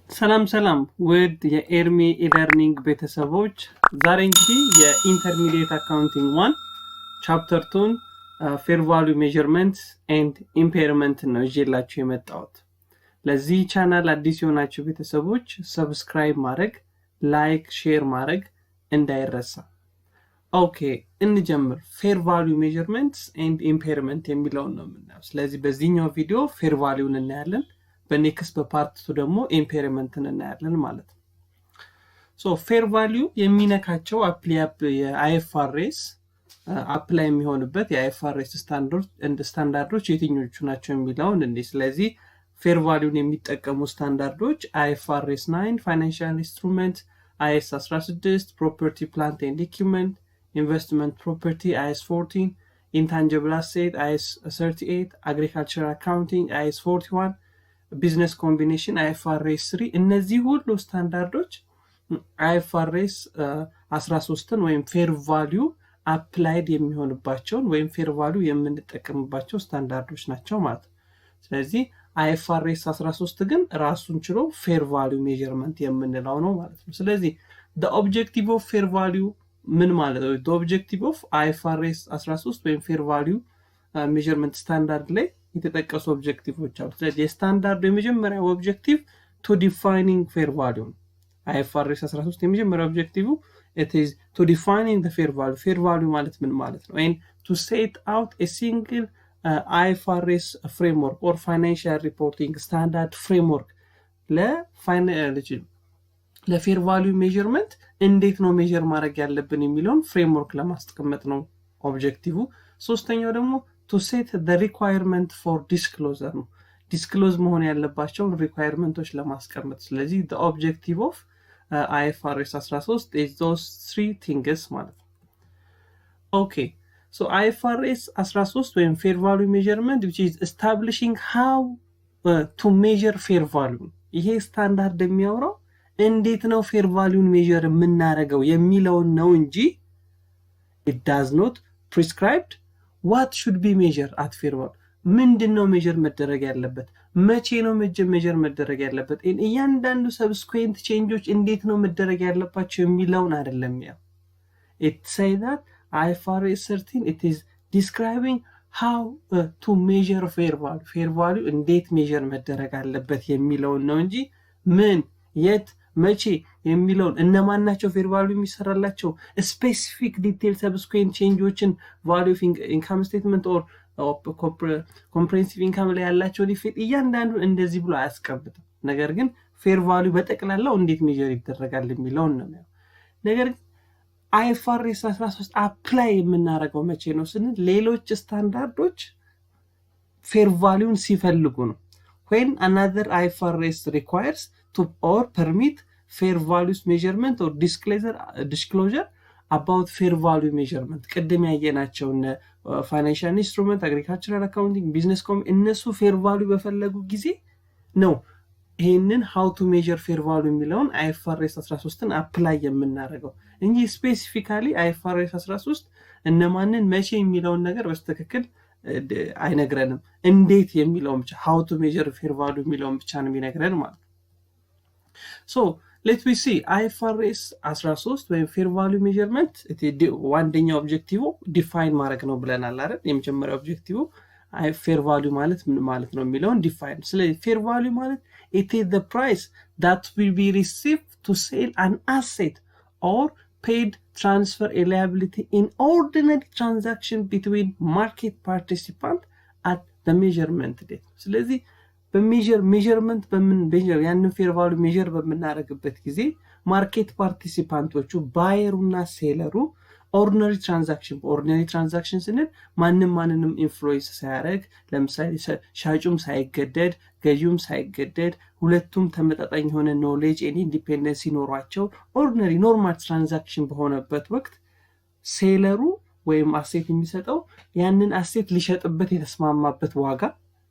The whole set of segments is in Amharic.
ሰላም ውድ የኤርሚ ኢለርኒንግ ቤተሰቦች ዛሬ እንግዲህ የኢንተርሚዲየት አካውንቲንግ 1 ቻፕተር 2 ፌር ቫልዩ ሜዠርመንት ኤንድ ኢምፔርመንት ነው ይዤላችሁ የመጣሁት። ለዚህ ቻናል አዲስ የሆናችሁ ቤተሰቦች ሰብስክራይብ ማድረግ፣ ላይክ፣ ሼር ማድረግ እንዳይረሳ። ኦኬ እንጀምር። ፌር ቫልዩ ሜዠርመንትስ ኤንድ ኢምፔርመንት የሚለውን ነው የምናየው። ስለዚህ በዚህኛው ቪዲዮ ፌር ቫልዩን እናያለን። በኔክስት በፓርት 2 ደግሞ ኢምፔርመንትን እናያለን ማለት ነው። ሶ ፌር ቫልዩ የሚነካቸው የአይኤፍአርኤስ አፕላይ የሚሆንበት የአይኤፍአርኤስ ስታንዳርዶች የትኞቹ ናቸው የሚለውን እንዴ። ስለዚህ ፌር ቫልዩን የሚጠቀሙ ስታንዳርዶች አይኤፍአርኤስ 9 ፋይናንሻል ኢንስትሩመንት፣ አይኤስ 16 ፕሮፐርቲ ፕላንት ኤንድ ኢኩዊፕመንት፣ ኢንቨስትመንት ፕሮፐርቲ አይኤስ 14፣ ኢንታንጂብል አሴት አይኤስ 38፣ አግሪካልቸራል አካውንቲንግ አይኤስ 41፣ ቢዝነስ ኮምቢኔሽን አይኤፍአርኤስ 3። እነዚህ ሁሉ ስታንዳርዶች አይኤፍአርኤስ 13ን ወይም ፌር ቫልዩ አፕላይድ የሚሆንባቸውን ወይም ፌር ቫልዩ የምንጠቀምባቸው ስታንዳርዶች ናቸው ማለት ነው። ስለዚህ አይኤፍአርኤስ 13 ግን ራሱን ችሎ ፌር ቫልዩ ሜዠርመንት የምንለው ነው ማለት ነው። ስለዚህ the objective of fair value ምን ማለት ነው? the objective of IFRS 13 ወይም ፌር ቫልዩ ሜዠርመንት ስታንዳርድ ላይ የተጠቀሱ ኦብጀክቲቮች አሉ። ስለዚህ የስታንዳርዱ የመጀመሪያው ኦብጀክቲቭ to defining fair value IFRS 13 የመጀመሪያው ኦብጀክቲቭ it is to defining the fair value። fair value ማለት ምን ማለት ነው? and to set out a single IFRS framework or financial reporting standard framework ለፌር ቫልዩ ሜዠርመንት እንዴት ነው ሜዠር ማድረግ ያለብን የሚለውን ፍሬምወርክ ለማስቀመጥ ነው ኦብጀክቲቭ። ሶስተኛው ደግሞ to set the requirement for disclosure ነው። ዲስክሎዝ መሆን ያለባቸውን ሪኳየርመንቶች ለማስቀመጥ። ስለዚህ the objective of IFRS 13 is those three things ማለት ነው። okay so IFRS 13 ወይም fair value measurement which is establishing how to measure fair value። ይሄ ስታንዳርድ የሚያወራው እንዴት ነው ፌር ቫልዩን ሜዠር የምናደርገው የሚለውን ነው እንጂ it does not prescribed what should be measured at fair value። ምንድነው ሜዠር መደረግ ያለበት፣ መቼ ነው ሜዠር መደረግ ያለበት፣ እያንዳንዱ ሰብስኩዌንት ቼንጆች እንዴት ነው መደረግ ያለባቸው የሚለውን አይደለም። ያው it say that IFRS 13 it is describing how to measure fair value fair value እንዴት ሜዠር መደረግ አለበት የሚለውን ነው እንጂ ምን የት መቼ የሚለውን እነማን ናቸው ፌር ቫልዩ የሚሰራላቸው ስፔሲፊክ ዲቴል ሰብስኩዌንት ቼንጆችን ቫልዩ ኦፍ ኢንካም ስቴትመንት ኦር ኮምፕሬሄንሲቭ ኢንካም ላይ ያላቸው ዲፌክት እያንዳንዱ እንደዚህ ብሎ አያስቀምጥም። ነገር ግን ፌር ቫልዩ በጠቅላላው እንዴት ሜዠር ይደረጋል የሚለውን ነው። ነገር ግን አይኤፍአርኤስ 13 አፕላይ የምናደርገው መቼ ነው ስንል ሌሎች ስታንዳርዶች ፌር ቫልዩን ሲፈልጉ ነው። when another IFRS requires to or permit fair values measurement or disclosure about fair value measurement። ቅድም ያየናቸው ፋይናንሻል ኢንስትሩመንት፣ አግሪካልቸራል አካውንቲንግ፣ ቢዝነስ እነሱ ፌር ቫልዩ በፈለጉ ጊዜ ነው ይሄንን how to measure fair value የሚለውን IFRS 13ን አፕላይ የምናደርገው እንጂ ስፔሲፊካሊ IFRS 13 እነማንን መቼ የሚለውን ነገር በስተክክል አይነግረንም። እንዴት የሚለውን ብቻ how to measure fair value የሚለውን ብቻ ነው የሚነግረን ማለት ነው። so let me see IFRS 13 ወይም fair value measurement ዋንደኛው ኦብጀክቲቭ ዲፋይን ማድረግ ነው ብለናል አይደል? የመጀመሪያው ኦብጀክቲቭ fair value ማለት ምን ማለት ነው የሚለውን ዲፋይን። ስለዚህ fair value ማለት it is the price that will be received to sell an asset or paid transfer a liability in ordinary transaction between market participant at the measurement date። ስለዚህ በሜዠርመንት ያንን ፌር ቫልዩ ሜዠር በምናደርግበት ጊዜ ማርኬት ፓርቲሲፓንቶቹ ባየሩና ሴለሩ ኦርዲነሪ ትራንዛክሽን ስንል ማንንም ኢንፍሉዌንስ ሳያደርግ፣ ለምሳሌ ሻጩም ሳይገደድ ገዢውም ሳይገደድ ሁለቱም ተመጣጣኝ የሆነ ኖሌጅ ኤንድ ኢንዲፔንደንስ ሲኖራቸው ኦርዲነሪ ኖርማል ትራንዛክሽን በሆነበት ወቅት ሴለሩ ወይም አሴት የሚሰጠው ያንን አሴት ሊሸጥበት የተስማማበት ዋጋ፣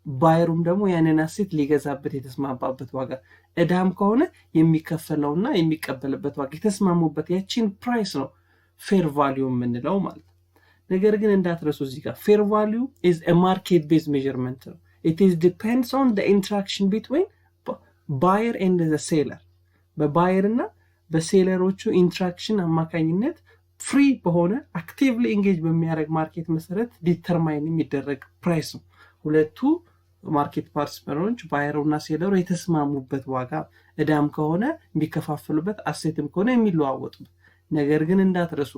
ባየሩም ደግሞ ያንን አሴት ሊገዛበት የተስማማበት ዋጋ፣ እዳም ከሆነ የሚከፈለውና የሚቀበልበት ዋጋ የተስማሙበት ያቺን ፕራይስ ነው ፌር ቫልዩ የምንለው ማለት ነው። ነገር ግን እንዳትረሱ እዚህ ጋር ፌር ቫልዩ is a market based measurement ነው። it is depends on the interaction between buyer and the seller በባየር እና በሴለሮቹ ኢንተራክሽን አማካኝነት ፍሪ በሆነ አክቲቭሊ ኢንጌጅ በሚያደርግ ማርኬት መሰረት ዲተርማይን የሚደረግ ፕራይስ ነው። ሁለቱ ማርኬት ፓርቲሲፓንቶች ባየሩና ሴለሩ የተስማሙበት ዋጋ እዳም ከሆነ የሚከፋፈሉበት አሴትም ከሆነ የሚለዋወጡበት። ነገር ግን እንዳትረሱ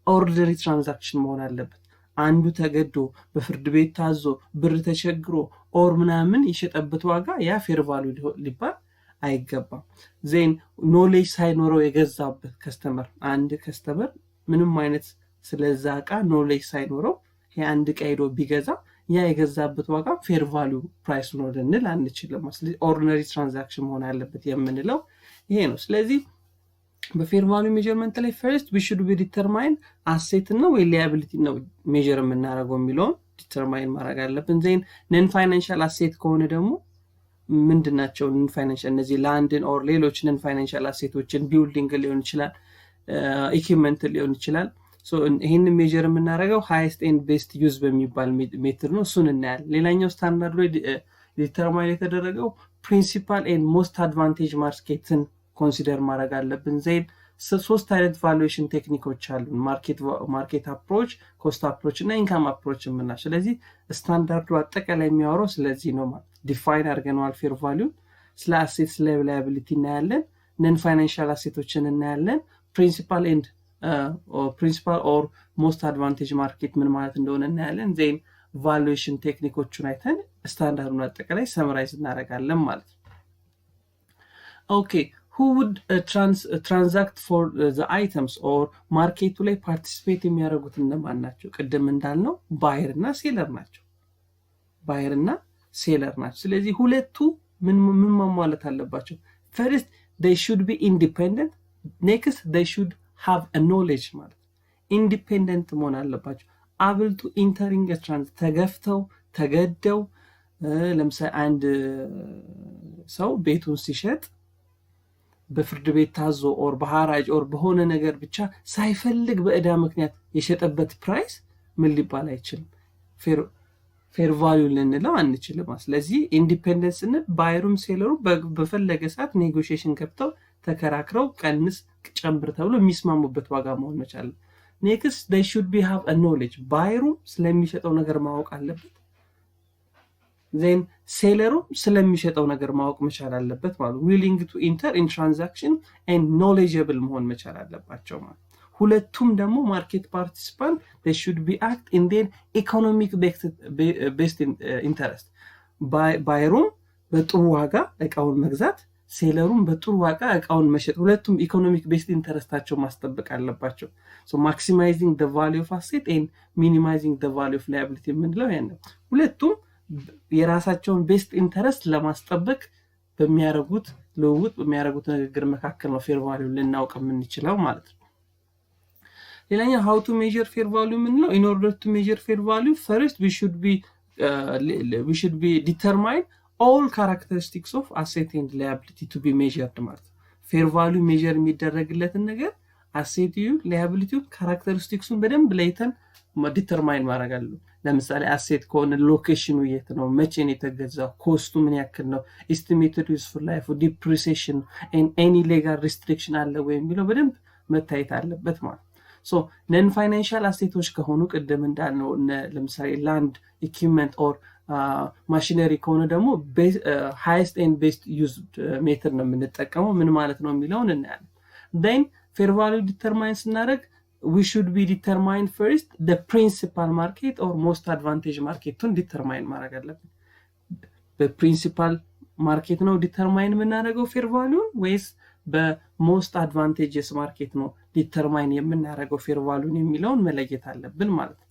ኦርዲነሪ ትራንዛክሽን መሆን አለበት። አንዱ ተገዶ በፍርድ ቤት ታዞ ብር ተቸግሮ ኦር ምናምን የሸጠበት ዋጋ ያ ፌር ቫልዩ ሊባል አይገባም። ዜን ኖሌጅ ሳይኖረው የገዛበት ከስተመር አንድ ከስተመር ምንም አይነት ስለዛ ዕቃ ኖሌጅ ሳይኖረው የአንድ ዕቃ ሄዶ ቢገዛ ያ የገዛበት ዋጋ ፌር ቫልዩ ፕራይስ ነው ልንል አንችልም። ስለዚህ ኦርዲነሪ ትራንዛክሽን መሆን አለበት የምንለው ይሄ ነው። ስለዚህ በፌር ቫልዩ ሜዠርመንት ላይ ፈርስት we should be determine አሴት ነው ወይ liability ነው ሜዠር የምናደርገው የሚለውን ዲተርማይን ማድረግ አለብን። ዜን ነን ፋይናንሻል አሴት ከሆነ ደግሞ ምንድናቸው ነን ፋይናንሻል? እነዚህ ላንድን ኦር ሌሎች ነን ፋይናንሻል አሴቶችን ቢልዲንግ ሊሆን ይችላል፣ ኢኩዊፕመንት ሊሆን ይችላል። ሶ ይሄን ሜዠር የምናደርገው ሃይስት ኤንድ ቤስት ዩዝ በሚባል ሜትር ነው። እሱን እናያለን። ሌላኛው ስታንዳርድ ላይ ዲተርማይን የተደረገው ፕሪንሲፓል ኤንድ ሞስት አድቫንቴጅ ማርኬትን ኮንሲደር ማድረግ አለብን። ዜን ሶስት አይነት ቫሉዌሽን ቴክኒኮች አሉ። ማርኬት አፕሮች፣ ኮስት አፕሮች እና ኢንካም አፕሮች የምናል። ስለዚህ ስታንዳርዱ አጠቃላይ የሚያወራው ስለዚህ ነው ማለት ዲፋይን አድርገናል ፌር ቫልዩ። ስለ አሴት ስለ ላያቢሊቲ እናያለን። ነን ፋይናንሻል አሴቶችን እናያለን። ፕሪንሲፓል ኤንድ ፕሪንሲፓል ኦር ሞስት አድቫንቴጅ ማርኬት ምን ማለት እንደሆነ እናያለን። ዜን ቫሉዌሽን ቴክኒኮቹን አይተን ስታንዳርዱን አጠቃላይ ሰምራይዝ እናደርጋለን ማለት ነው። ኦኬ who would transact for the items or ማርኬቱ ላይ ፓርቲሲፔት የሚያደርጉት እነማን ናቸው? ቅድም እንዳልነው ባየር እና ሴለር ናቸው። ባየር እና ሴለር ናቸው። ስለዚህ ሁለቱ ምን ማሟላት አለባቸው? first they should be independent, next they should have a knowledge ማለት ኢንዲፔንደንት መሆን አለባቸው። able to entering a transaction ተገፍተው ተገደው ለምሳሌ አንድ ሰው ቤቱን ሲሸጥ በፍርድ ቤት ታዞ ኦር በሐራጅ ኦር በሆነ ነገር ብቻ ሳይፈልግ በእዳ ምክንያት የሸጠበት ፕራይስ ምን ሊባል አይችልም፣ ፌር ቫልዩ ልንለው አንችልም። ስለዚህ ኢንዲፔንደንስ እና ባየሩም ሴለሩ በፈለገ ሰዓት ኔጎሺዬሽን ገብተው ተከራክረው ቀንስ ጨምር ተብሎ የሚስማሙበት ዋጋ መሆን መቻል። ኔክስት they should be have a knowledge ባየሩ ስለሚሸጠው ነገር ማወቅ አለበት። ዜን ሴለሩ ስለሚሸጠው ነገር ማወቅ መቻል አለበት ማለት willing to enter in transaction and knowledgeable መሆን መቻል አለባቸው ማለት። ሁለቱም ደግሞ ማርኬት ፓርቲሲፓንት they should be act in their economic best interest ባየሩም በጥሩ ዋጋ እቃውን መግዛት፣ ሴለሩም በጥሩ ዋጋ እቃውን መሸጥ፣ ሁለቱም ኢኮኖሚክ ቤስት ኢንተረስታቸው ማስጠበቅ አለባቸው። so maximizing the value of asset and minimizing the value of liability የምንለው ያን ነው። ሁለቱም የራሳቸውን ቤስት ኢንተረስት ለማስጠበቅ በሚያደርጉት ልውውጥ በሚያደርጉት ንግግር መካከል ነው ፌር ቫልዩ ልናውቅ የምንችለው ማለት ነው። ሌላኛው how to measure fair value የምንለው in order to measure fair value first we should be determine all characteristics of asset and liability to be measured ማለት ነው። ፌር ቫልዩ ሜዠር የሚደረግለትን ነገር አሴቲዩ ላያቢሊቲው ካራክተሪስቲክሱን በደንብ ለይተን ዲተርማይን ማድረግ አለብን። ለምሳሌ አሴት ከሆነ ሎኬሽኑ የት ነው፣ መቼ ነው የተገዛው፣ ኮስቱ ምን ያክል ነው፣ ኤስቲሜትድ ዩዝፉል ላይፍ፣ ዲፕሪሲዬሽን ኤንድ ኤኒ ሌጋል ሪስትሪክሽን አለ ወይ የሚለው በደንብ መታየት አለበት ማለት። ሶ ነን ፋይናንሻል አሴቶች ከሆኑ ቅድም እንዳልነው ለምሳሌ ላንድ፣ ኢኩዊፕመንት ኦር ማሽነሪ ከሆነ ደግሞ ሃይስት ኤንድ ቤስት ዩዝድ ሜተድ ነው የምንጠቀመው። ምን ማለት ነው የሚለውን እናያለን። then fair value determine ስናደርግ we should be determine first the principal market or most advantage market determine ማድረግ አለብን። በፕሪንሲፓል ማርኬት ነው ዲተርማይን የምናደርገው ፌር ቫልዩን ወይስ በሞስት አድቫንቴጅስ ማርኬት ነው ዲተርማይን የምናደርገው ፌር ቫልዩን የሚለውን መለየት አለብን ማለት ነው።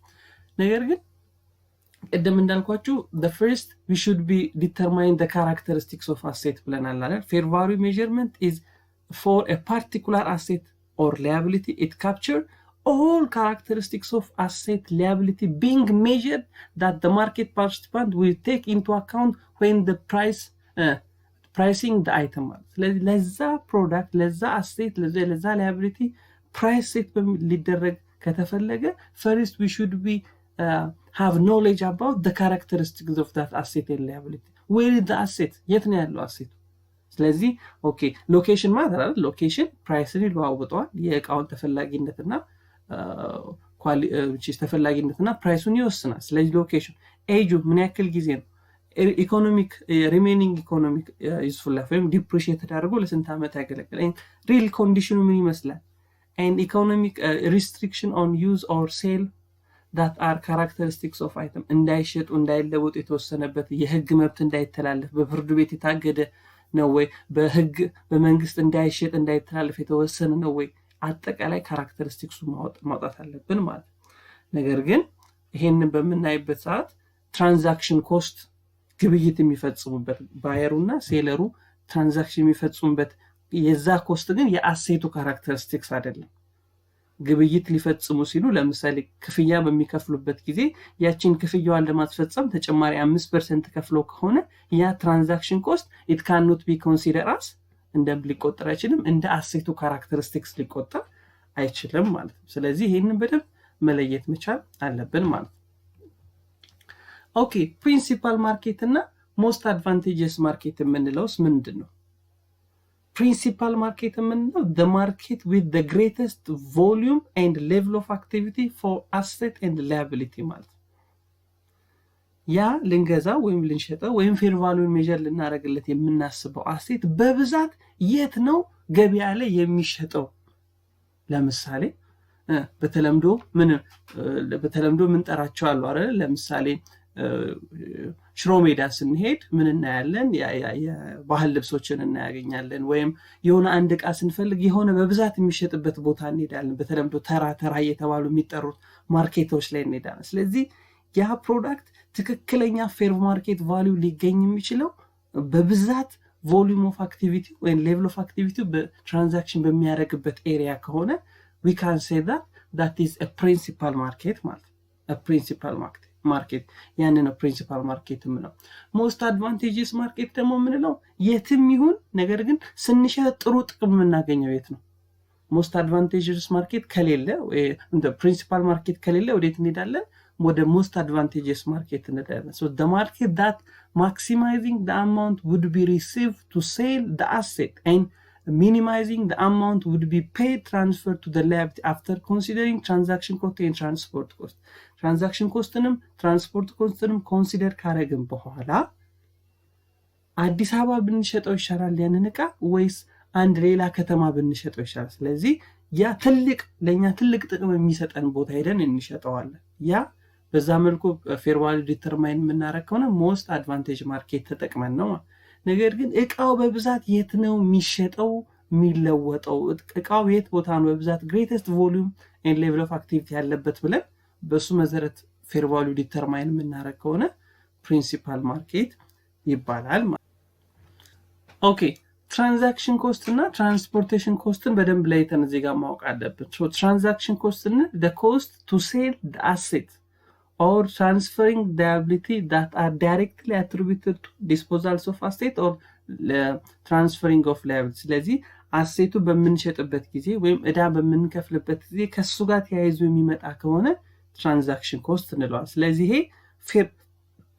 ነገር ግን ቅድም እንዳልኳችሁ the first we should be determine the characteristics of asset ብለናል አይደል? fair value measurement is for a particular asset or liability. It captures all characteristics of asset liability being measured that the market participant will take into account when the pricing the item. ለዛ ፕሮዳክት ለዛ አሴት ለዛ liability price set ሊደረግ ከተፈለገ first we should be have knowledge about the characteristics of that asset and liability. where is the asset? የት ነው ያለው አሴቱ? ስለዚህ ኦኬ ሎኬሽን ማለት አይደል ሎኬሽን ፕራይስን ይለዋውጠዋል የእቃውን ተፈላጊነትና ተፈላጊነትና ፕራይሱን ይወስናል ስለዚህ ሎኬሽን ኤጁ ምን ያክል ጊዜ ነው ኢኮኖሚክ ሪሜኒንግ ኢኮኖሚክ ዩዝፉል ላይፍ ወይም ዲፕሪሺየት ተደርጎ ለስንት ዓመት ያገለግላል ሪል ኮንዲሽኑ ምን ይመስላል and economic restriction on use or sale that are characteristics of item እንዳይሸጡ እንዳይለወጡ የተወሰነበት የህግ መብት እንዳይተላለፍ በፍርድ ቤት የታገደ ነው ወይ በህግ በመንግስት እንዳይሸጥ እንዳይተላለፍ የተወሰነ ነው ወይ አጠቃላይ ካራክተሪስቲክሱ ማውጣት አለብን ማለት ነገር ግን ይሄንን በመናይበት ሰዓት ትራንዛክሽን ኮስት ግብይት የሚፈጽሙበት ባየሩና ሴለሩ ትራንዛክሽን የሚፈጽሙበት የዛ ኮስት ግን የአሴቱ ካራክተሪስቲክስ አይደለም ግብይት ሊፈጽሙ ሲሉ ለምሳሌ ክፍያ በሚከፍሉበት ጊዜ ያቺን ክፍያዋን ለማስፈጸም ተጨማሪ 5% ከፍሎ ከሆነ ያ ትራንዛክሽን ኮስት it cannot be considered as ሊቆጠር አይችልም እንደ አሴቱ ካራክተሪስቲክስ ሊቆጠር አይችልም ማለት ነው ስለዚህ ይሄንን በደንብ መለየት መቻል አለብን ማለት ኦኬ ፕሪንሲፓል ማርኬት እና ሞስት አድቫንቴጀስ ማርኬት የምንለውስ ምንድነው Principal market የምንለው the market with the greatest volume and level of activity for asset and liability ማለት ያ ልንገዛ ወይም ልንሸጠው ወይም ፌር ቫልዩን ሜጀር ልናደርግለት የምናስበው አሴት በብዛት የት ነው ገበያ ላይ የሚሸጠው ለምሳሌ በተለምዶ ምን ጠራቸው አሉ አይደል ለምሳሌ ሽሮ ሜዳ ስንሄድ ምን እናያለን የባህል ልብሶችን እናያገኛለን ወይም የሆነ አንድ ዕቃ ስንፈልግ የሆነ በብዛት የሚሸጥበት ቦታ እንሄዳለን በተለምዶ ተራ እየተባሉ የሚጠሩት ማርኬቶች ላይ እንሄዳለን ስለዚህ ያ ፕሮዳክት ትክክለኛ ፌር ማርኬት ቫልዩ ሊገኝ የሚችለው በብዛት ቮሊዩም ኦፍ አክቲቪቲ ወይ ሌቭል ኦፍ አክቲቪቲ በትራንዛክሽን በሚያደርግበት ኤሪያ ከሆነ we can say that is a principal market ማለት a principal market ያንን ነው ፕሪንሲፓል ማርኬት ምንለው ሞስት አድቫንቴጀስ ማርኬት ደግሞ ምንለው የትም ይሁን ነገር ግን ስንሸጥ ጥሩ ጥቅም የምናገኘው የት ነው ሞስት አድቫንቴጀስ ማርኬት ከሌለ ወይ እንደ ፕሪንሲፓል ማርኬት ከሌለ ወዴት እንሄዳለን ወደ ሞስት አድቫንቴጀስ ማርኬት እንሄዳለን so the market that maximizing the amount would be received to sell the asset and minimizing the amount would be paid transfer to the liability after considering transaction cost and transport cost transaction costንም transport costንም consider ካረግን በኋላ አዲስ አበባ ብንሸጠው ይሻላል ያንን ዕቃ ወይስ አንድ ሌላ ከተማ ብንሸጠው ይሻላል ስለዚህ ያ ለኛ ትልቅ ጥቅም የሚሰጠን ቦታ ሄደን እንሸጠዋለን ያ በዛ መልኩ ፌር ቫልዩ ዲተርማይን የምናደርግ ከሆነ ሞስት አድቫንቴጅ ማርኬት ተጠቅመን ነው ነገር ግን ዕቃው በብዛት የት ነው የሚሸጠው የሚለወጠው ዕቃው የት ቦታ ነው በብዛት greatest volume and level of activity ያለበት ብለን በሱ መሰረት ፌር ቫልዩ ዲተርማይን የምናደርግ ከሆነ ፕሪንሲፓል ማርኬት ይባላል ኦኬ ትራንዛክሽን ኮስት እና ትራንስፖርቴሽን ኮስትን በደንብ ለይተን እዚህ ጋር ማወቅ አለብን so ትራንዛክሽን ኮስትን the cost to sell the asset or transferring the liability that are directly attributed to disposals of asset or transferring of liability ስለዚህ አሴቱ በምንሸጥበት ጊዜ ወይም ዕዳ በምንከፍልበት ጊዜ ከሱ ጋር ተያይዞ የሚመጣ ከሆነ ትራንዛክሽን ኮስት እንለዋለን ስለዚህ ይሄ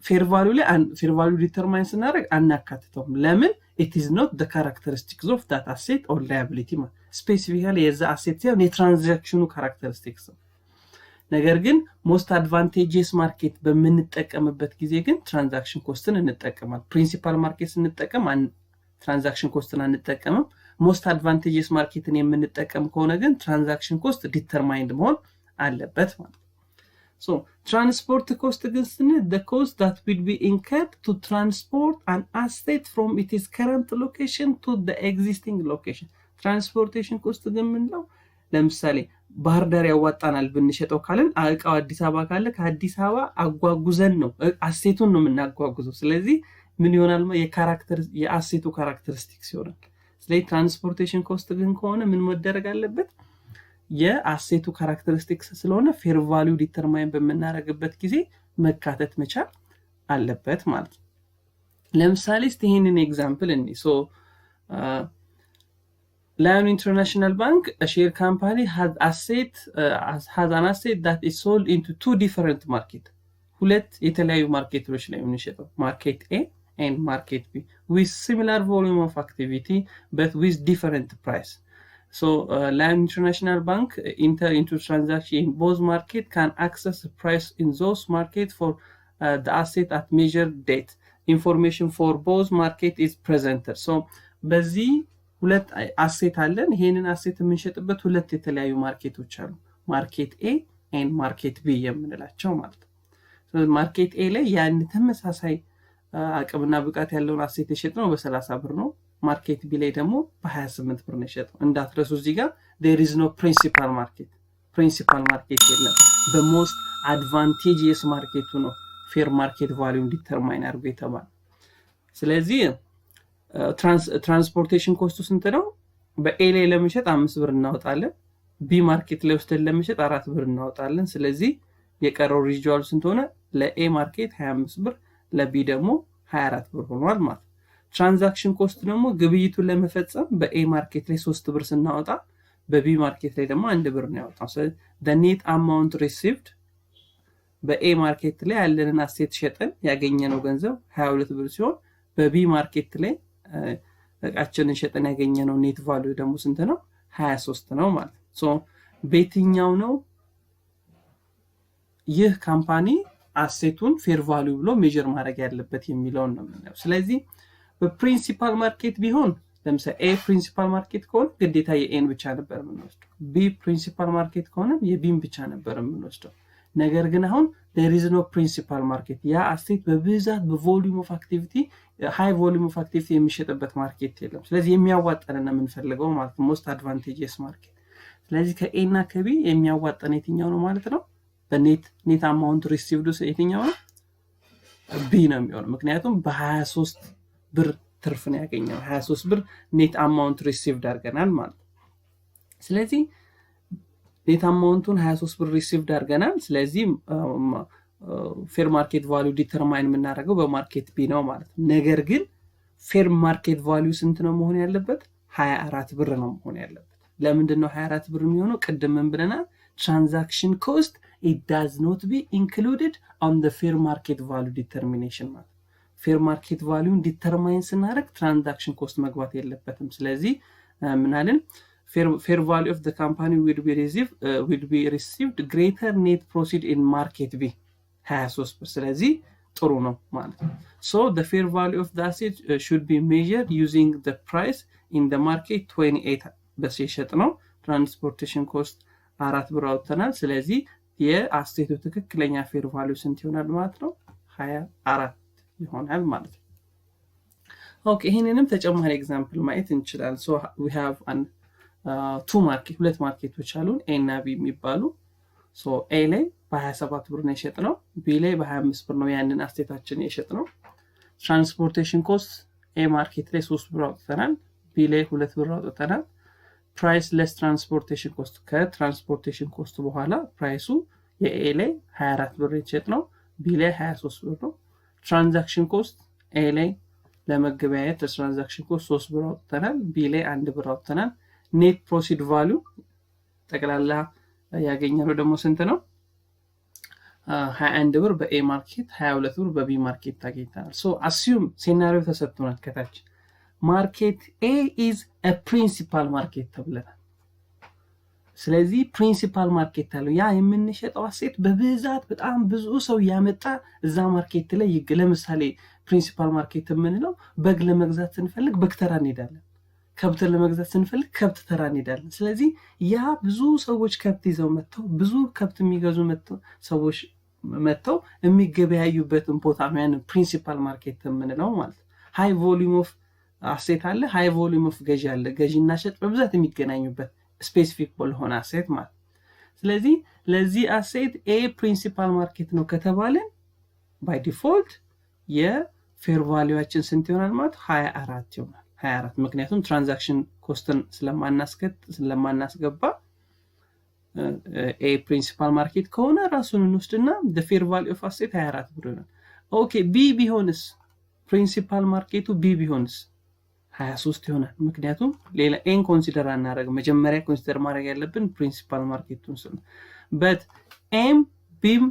ፌር ቫልዩ ላይ ፌር ቫልዩ ዲተርማይን ስናደርግ አናካትተውም ለምን it is not the characteristics of that asset or liability specifically የዛ አሴት ሳይሆን የትራንዛክሽኑ ካራክተሪስቲክስ ነገር ግን ሞስት አድቫንቴጀስ ማርኬት በምንጠቀምበት ጊዜ ግን ትራንዛክሽን ኮስትን እንጠቀማለን ፕሪንሲፓል ማርኬት ስንጠቀም ትራንዛክሽን ኮስትን አንጠቀምም ሞስት አድቫንቴጀስ ማርኬትን የምንጠቀም ከሆነ ግን ትራንዛክሽን ኮስት ዲተርማይንድ መሆን አለበት ማለት so transport cost ግን the cost that will be incurred to transport an asset from its current location to the existing location transportation cost ግን ምንለው ለምሳሌ ባህር ዳር ያዋጣናል ብንሸጠው ካለን ዕቃው አዲስ አበባ ካለ ከአዲስ አበባ አጓጉዘን ነው አሴቱን ነው የምናጓጉዘው ስለዚህ ምን ይሆናል የአሴቱ ካራክተሪስቲክስ ይሆናል ስለዚህ ትራንስፖርቴሽን ኮስት ግን ከሆነ ምን መደረግ አለበት የአሴቱ ካራክተሪስቲክስ ስለሆነ ፌር ቫልዩ ዲተርማይን በመናረግበት ጊዜ መካተት መቻል አለበት ማለት ነው ለምሳሌ ይሄንን ኤግዛምፕል እንይ Lion International Bank, a share company, has an asset that is sold into two different markets. ሁለት የተለያዩ ማርኬቶች ላይ የሚሸጠው ማርኬት A and market B with similar volume of activity but with different price. So Lion International Bank enter into transaction in both market can access the price in those market for the asset at measured date. Information for both market is presented. So በዚህ ሁለት አሴት አለን። ይሄንን አሴት የምንሸጥበት ሁለት የተለያዩ ማርኬቶች አሉ። ማርኬት A and ማርኬት B የምንላቸው ማለት ነው። ስለዚህ ማርኬት A ላይ ያን ተመሳሳይ አቅምና ብቃት ያለውን አሴት የሸጥነው በ30 ብር ነው። ማርኬት B ላይ ደግሞ በ28 ብር ነው የሸጥነው። እንዳትረሱ እዚህ ጋር there is no principal market የለም። በሞስት advantageous ማርኬቱ ነው ፌር ማርኬት ቫልዩ ዲተርማይን አድርጎ የተባለ። ስለዚህ ትራንስፖርቴሽን ኮስቱ ስንት ነው? በኤ ላይ ለመሸጥ 5 ብር እናወጣለን። ቢ ማርኬት ላይ ወስደን ለመሸጥ 4 ብር እናወጣለን። ስለዚህ የቀረው ሪጂዋል ስንት ሆነ? ለኤ ማርኬት 25 ብር፣ ለቢ ደግሞ 24 ብር ሆኗል ማለት። ትራንዛክሽን ኮስት ደግሞ ግብይቱን ለመፈጸም በኤ ማርኬት ላይ 3 ብር ስናወጣ በቢ ማርኬት ላይ ደግሞ 1 ብር ነው ያወጣው። ስለዚህ the net amount received በኤ ማርኬት ላይ ያለንን አሴት ሸጠን ያገኘነው ገንዘብ 22 ብር ሲሆን በቢ ማርኬት ላይ እቃችንን ሸጠን ያገኘነው ኔት ቫልዩ ደግሞ ስንት ነው? 23 ነው ማለት ነው። ሶ በየትኛው ነው ይህ ካምፓኒ አሴቱን ፌር ቫልዩ ብሎ ሜጀር ማድረግ ያለበት የሚለውን ነው የምናየው። ስለዚህ በፕሪንሲፓል ማርኬት ቢሆን ለምሳሌ ኤ ፕሪንሲፓል ማርኬት ከሆነ ግዴታ የኤን ብቻ ነበር የምንወስደው። ቢ ፕሪንሲፓል ማርኬት ከሆነ የቢን ብቻ ነበር የምንወስደው። ነገር ግን አሁን there is no principal market ያ አሴት በብዛት በቮሊዩም ኦፍ አክቲቪቲ ሃይ ቮሊዩም ኦፍ አክቲቪቲ የሚሸጥበት ማርኬት የለም። ስለዚህ የሚያዋጣንና የምንፈልገው ማለት ነው ሞስት አድቫንቴጅስ ማርኬት። ስለዚህ ከኤ እና ከቢ የሚያዋጣን የትኛው ነው ማለት ነው? በኔት አማውንት ሪሲቭድ የትኛው ነው? ቢ ነው የሚሆነው። ምክንያቱም በ23 ብር ትርፍ ነው ያገኘው። 23 ብር ኔት አማውንት ሪሲቭድ አድርገናል ማለት ነው። ስለዚህ ኔት አማውንቱን 23 ብር ሪሲቭድ አድርገናል። ስለዚህ ፌር ማርኬት ቫልዩ ዲተርማይን የምናደርገው በማርኬት ቢ ነው ማለት ነው። ነገር ግን ፌር ማርኬት ቫልዩ ስንት ነው መሆን ያለበት? 24 ብር ነው መሆን ያለበት። ለምንድን ነው 24 ብር የሚሆነው? ቅድም ምን ብለናል? ትራንዛክሽን ኮስት it does not be included on the fair market value determination ማለት ፌር ማርኬት ቫልዩን ዲተርማይን ስናደርግ ትራንዛክሽን ኮስት መግባት የለበትም። ስለዚህ ምን አለን? fair value of the company will be received greater net proceed in market B 23 ብር። ስለዚህ ጥሩ ነው ማለት ነው። so the fair value of the asset should be measured using the price in the market 28 በስ የሸጥ ነው። ትራንስፖርቴሽን ኮስት 4 ብር አውጥተናል። ስለዚህ የአሴቱ ትክክለኛ ፌር ቫልዩ ስንት ይሆናል ማለት ነው? 24 ይሆናል ማለት ነው። ኦኬ ይሄንንም ተጨማሪ ኤግዛምፕል ማየት እንችላለን። so we have ሁለት ማርኬቶች አሉን ኤ እና ቢ የሚባሉ። ሶ ኤ ላይ በ27 ብር ነው የሸጥነው፣ ቢ ላይ በ25 ብር ነው ያንን አስቴታችን የሸጥነው። ትራንስፖርቴሽን ኮስት ኤ ማርኬት ላይ 3 ብር አውጥተናል፣ ቢ ላይ 2 ብር አውጥተናል። ፕራይስ ለስ ትራንስፖርቴሽን ኮስት ከትራንስፖርቴሽን ኮስት በኋላ ፕራይሱ የኤ ላይ 24 ብር የሸጥነው፣ ቢ ላይ 23 ብር ነው። ትራንዛክሽን ኮስት ኤ ላይ ለመገበያየት ትራንዛክሽን ኮስት 3 ብር አውጥተናል፣ ቢ ላይ 1 ብር አውጥተናል። ኔት ፕሮሲድ ቫልዩ ጠቅላላ ያገኘነው ደግሞ ስንት ነው? 21 ብር በኤ ማርኬት፣ 22 ብር በቢ ማርኬት ታገኝተናል። ሶ አሲዩም ሴናሪዮ ተሰጥቶናል ከታች ማርኬት ኤ ኢዝ አ ፕሪንሲፓል ማርኬት ተብለናል። ስለዚህ ፕሪንሲፓል ማርኬት አለው ያ የምንሸጠው አሴት በብዛት በጣም ብዙ ሰው ያመጣ እዛ ማርኬት ላይ ለምሳሌ ፕሪንሲፓል ማርኬት የምንለው በግ ለመግዛት ስንፈልግ በግ ተራ እንሄዳለን፣ ከብት ለመግዛት ስንፈልግ ከብት ተራ እንሄዳለን። ስለዚህ ያ ብዙ ሰዎች ከብት ይዘው መጥተው ብዙ ከብት የሚገዙ ሰዎች መጥተው የሚገበያዩበትን ቦታ ነው ፕሪንሲፓል ማርኬት የምንለው ማለት ነው። ሃይ ቮሊዩም ኦፍ አሴት አለ፣ ሃይ ቮሊዩም ኦፍ ገዢ አለ። ገዢና ሸጥ በብዛት የሚገናኙበት ስፔሲፊክ በሆነ አሴት ማለት። ስለዚህ ለዚህ አሴት ኤ ፕሪንሲፓል ማርኬት ነው ከተባለን ባይ ዲፎልት የፌር ቫልዩአችን ስንት ይሆናል ማለት 24 ይሆናል። 24 ምክንያቱም ትራንዛክሽን ኮስትን ስለማናስገባ ኤ ፕሪንሲፓል ማርኬት ከሆነ ራሱን እንወስድና the fair value of asset 24 ብር ይሆናል። ኦኬ ቢ ቢሆንስ? ፕሪንሲፓል ማርኬቱ ቢ ቢሆንስ 23 ይሆናል። ምክንያቱም ሌላ ኤን ኮንሲደር አናደርግ፣ መጀመሪያ ኮንሲደር ማድረግ ያለብን ፕሪንሲፓል ማርኬቱን ስለሆነ። but ኤም ቢም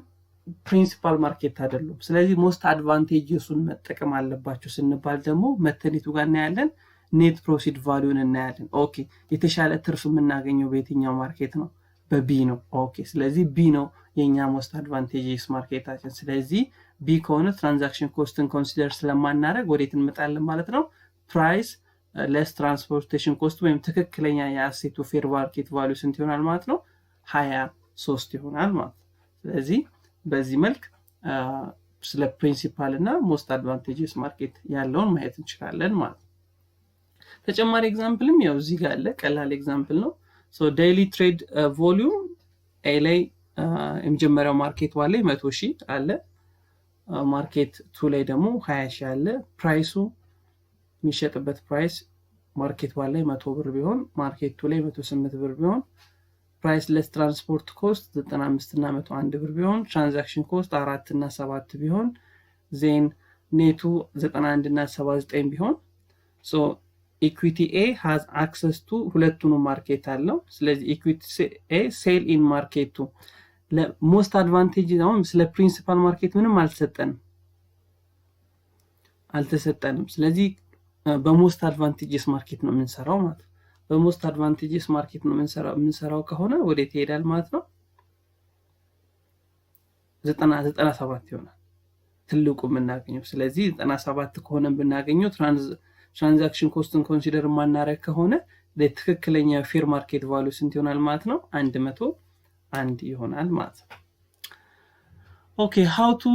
ፕሪንሲፓል ማርኬት አይደሉም ስለዚህ ሞስት አድቫንቴጅሱን መጠቀም አለባችሁ ስንባል ደግሞ መተኒቱ ጋር እናያለን ኔት ፕሮሲድ ቫልዩን እናያለን ኦኬ የተሻለ ትርፍ የምናገኘው በየትኛው ማርኬት ነው በቢ ነው ኦኬ ስለዚህ ቢ ነው የኛ ሞስት አድቫንቴጅስ ማርኬታችን ስለዚህ ቢ ከሆነ ትራንዛክሽን ኮስትን ኮንሲደር ስለማናደርግ ወዴት እንመጣለን ማለት ነው ፕራይስ ለስ ትራንስፖርቴሽን ኮስት ወይም ትክክለኛ የአሴቱ ፌር ማርኬት ቫልዩ ስንት ይሆናል ማለት ነው 23 ይሆናል ማለት ስለዚህ በዚህ መልክ ስለ ፕሪንሲፓል እና ሞስት አድቫንቴጅስ ማርኬት ያለውን ማየት እንችላለን ማለት ተጨማሪ ኤግዛምፕልም ያው እዚህ ጋር አለ ቀላል ኤግዛምፕል ነው ሶ ዴይሊ ትሬድ ቮሊዩም ኤ ላይ የመጀመሪያው ማርኬት ዋለ 100,000 አለ ማርኬት 2 ላይ ደግሞ 20,000 አለ ፕራይሱ የሚሸጥበት ፕራይስ ማርኬት ዋለ 100 ብር ቢሆን ማርኬት 2 ላይ 108 ብር ቢሆን ፕራይስ ለስ ትራንስፖርት ኮስት 95 እና 101 ብር ቢሆን ትራንዛክሽን ኮስት 4 እና 7 ቢሆን ዜን ኔቱ 91 እና 79 ቢሆን ሶ ኢኩዊቲ ኤ has access to ሁለቱንም ማርኬት አለው ስለዚህ ኢኩዊቲ ኤ ሴል ኢን ማርኬቱ ለሞስት አድቫንቴጅ ነው ስለ ፕሪንሲፓል ማርኬት ምንም አልተሰጠንም ስለዚህ በሞስት አድቫንቴጅስ ማርኬት ነው የምንሰራው ማለት በሞስት አድቫንቴጅስ ማርኬት ነው የምንሰራው ከሆነ ወዴት ይሄዳል ማለት ነው 97 ይሆናል ትልቁ የምናገኘው ስለዚህ 97 ከሆነ ብናገኘው ትራንዛክሽን ኮስትን ኮንሲደር ማናረግ ከሆነ ለትክክለኛ ፌር ማርኬት ቫልዩ ስንት ይሆናል ማለት ነው 101 ይሆናል ማለት ነው ኦኬ how to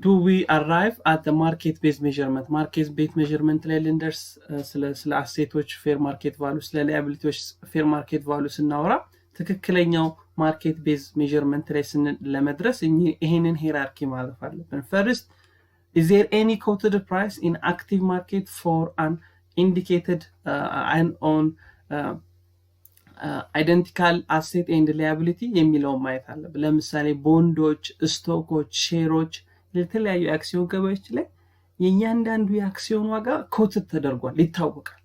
do we arrive at the market based measurement market based measurement ላይ ልንደርስ ስለ አሴቶች ፌር ማርኬት ቫልዩ ስለ ላያቢሊቲዎች ፌር ማርኬት ቫልዩ ስናወራ ትክክለኛው ማርኬት ቤዝድ ሜዠርመንት ላይ ለመድረስ ይሄንን ሂራርኪ ማለፍ አለብን first is there any quoted price in active market for an indicated and on identical asset and liability የሚለው ማየት አለብን ለምሳሌ ቦንዶች ስቶኮች ሼሮች ለተለያዩ አክሲዮን ገበያዎች ላይ የእያንዳንዱ የአክሲዮን ዋጋ ኮትድ ተደርጓል ይታወቃል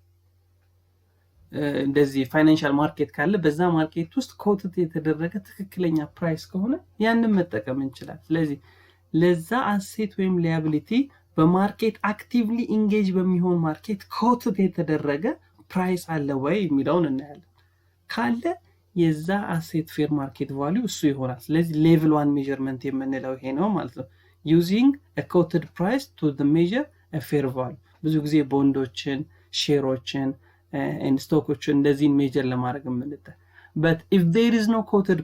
እንደዚህ ፋይናንሻል ማርኬት ካለ በዛ ማርኬት ውስጥ ኮትድ የተደረገ ትክክለኛ ፕራይስ ከሆነ ያንን መጠቀም እንችላለን ስለዚህ ለዛ አሴት ወይም ሊያቢሊቲ በማርኬት አክቲቭሊ ኢንጌጅ በሚሆን ማርኬት ኮትድ የተደረገ ፕራይስ አለ ወይ የሚለውን እናያለን ካለ የዛ አሴት ፌር ማርኬት ቫልዩ እሱ ይሆናል ስለዚህ ሌቭል 1 ሜዠርመንት የምንለው ይሄ ነው ማለት ነው using a quoted price to the measure a fair value ብዙ ጊዜ ቦንዶችን ሼሮችን and ስቶኮችን እንደዚህን ሜጀር ለማድረግ የምንጠቀም but if there is no quoted